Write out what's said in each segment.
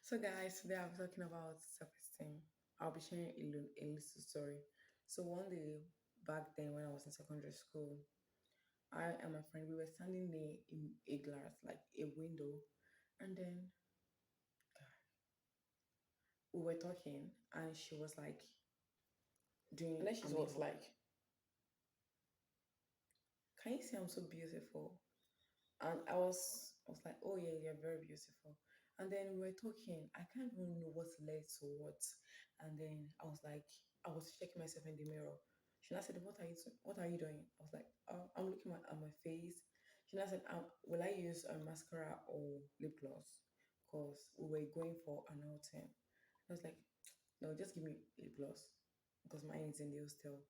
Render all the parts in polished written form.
So, guys, today I'll be talking about self-esteem. I'll be sharing a little story. So, one day back then, when I was in secondary school, I and my friend we were standing near in a glass, like a window, and then we were talking, and she was like doing, and then she was like, "Can you see I'm so beautiful?" And I was like, oh yeah, you're very beautiful. And then we were talking. I can't even know what led to what. And then I was checking myself in the mirror. She now said, what are you doing? I was like, oh, I'm looking at my face. She now said, will I use a mascara or lip gloss? Because we were going for an outing. I was like, no, just give me lip gloss because mine is in the hostel.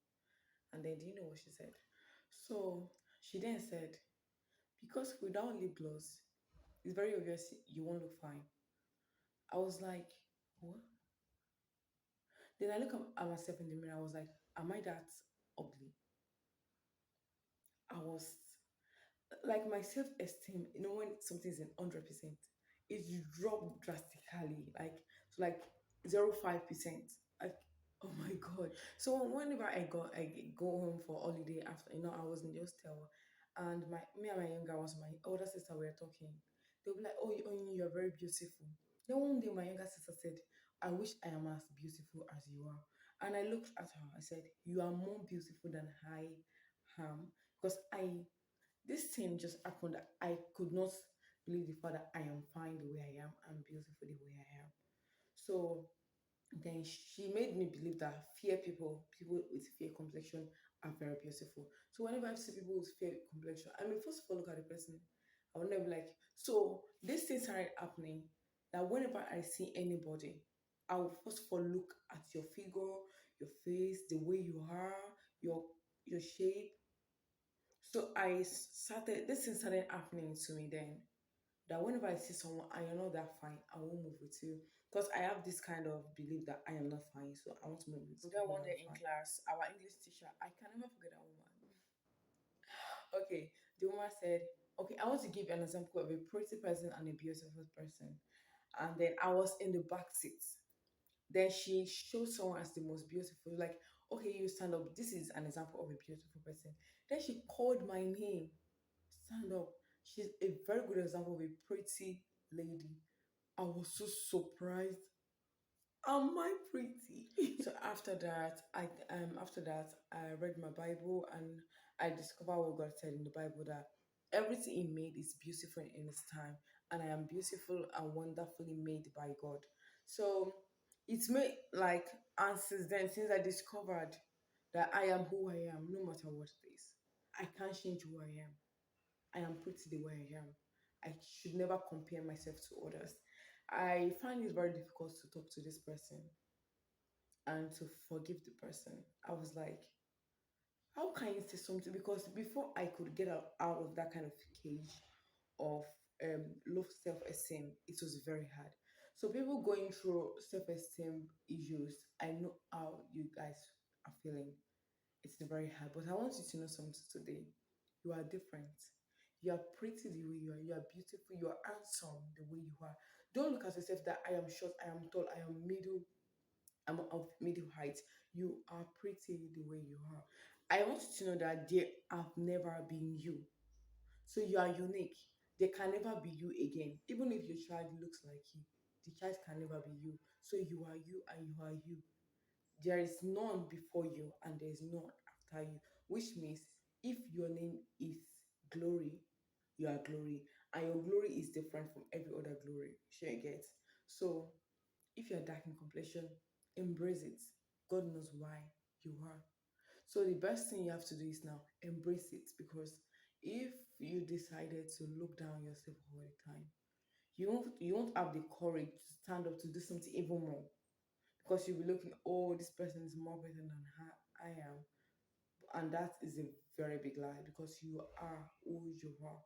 And then do you know what she said? So she then said, because without lip gloss, it's very obvious you won't look fine. I was like, what? Then I look at myself in the mirror. I was like, am I that ugly? I was like my self esteem. You know when something's in 100%, it dropped drastically. Like to like 0.5%. Like oh my god. So whenever I go home for holiday after I was in the hostel, and my me and my younger ones, my older sister were talking. They'll be like, oh, you're very beautiful. Then one day my younger sister said, I wish I am as beautiful as you are. And I looked at her, I said, you are more beautiful than I am. Because this thing just happened that I could not believe the fact that I am fine the way I am and beautiful the way I am. So then she made me believe that people with fair complexion are very beautiful. So whenever I see people with fair complexion, I mean, first of all, look at the person. I will never be like, so these things started happening that whenever I see anybody, I will first of all look at your figure, your face, the way you are, your your shape. So this thing started happening to me then that whenever I see someone and you're not that fine, I won't move with you. Because I have this kind of belief that I am not fine, so I want to move with Then people one that day are in fine. class, Our English teacher, I can never forget that woman. Okay, the woman said, okay, I want to give you an example of a pretty person and a beautiful person. And then I was in the back seat. Then she showed someone as the most beautiful, like, okay, you stand up. This is an example of a beautiful person. Then she called my name. Stand up. She's a very good example of a pretty lady. I was so surprised. Am I pretty? So after that I read my Bible and I discovered what God said in the Bible that everything He made is beautiful in its time, and I am beautiful and wonderfully made by God. So it's made like and since I discovered that I am who I am, no matter what it is, I can't change who I am. I am pretty the way I am. I should never compare myself to others. I find it very difficult to talk to this person and to forgive the person. I was like, how can you say something? Because before I could get out of that kind of cage of low self esteem, it was very hard. So, people going through self esteem issues, I know how you guys are feeling. It's very hard. But I want you to know something today. You are different. You are pretty the way you are. You are beautiful. You are handsome the way you are. Don't look at yourself that I am short, I am tall, I am middle, I'm of middle height. You are pretty the way you are. I want you to know that there have never been you. So you are unique. There can never be you again. Even if your child looks like you, the child can never be you. So you are you and you are you. There is none before you and there is none after you. Which means if your name is glory, you are glory. And your glory is different from every other glory. Sure you get. So if you're dark in complexion, embrace it. God knows why you are. So the best thing you have to do is now embrace it because if you decided to look down on yourself all the time, you won't have the courage to stand up to do something even more because you'll be looking, oh, this person is more better than I am. And that is a very big lie because you are who you are.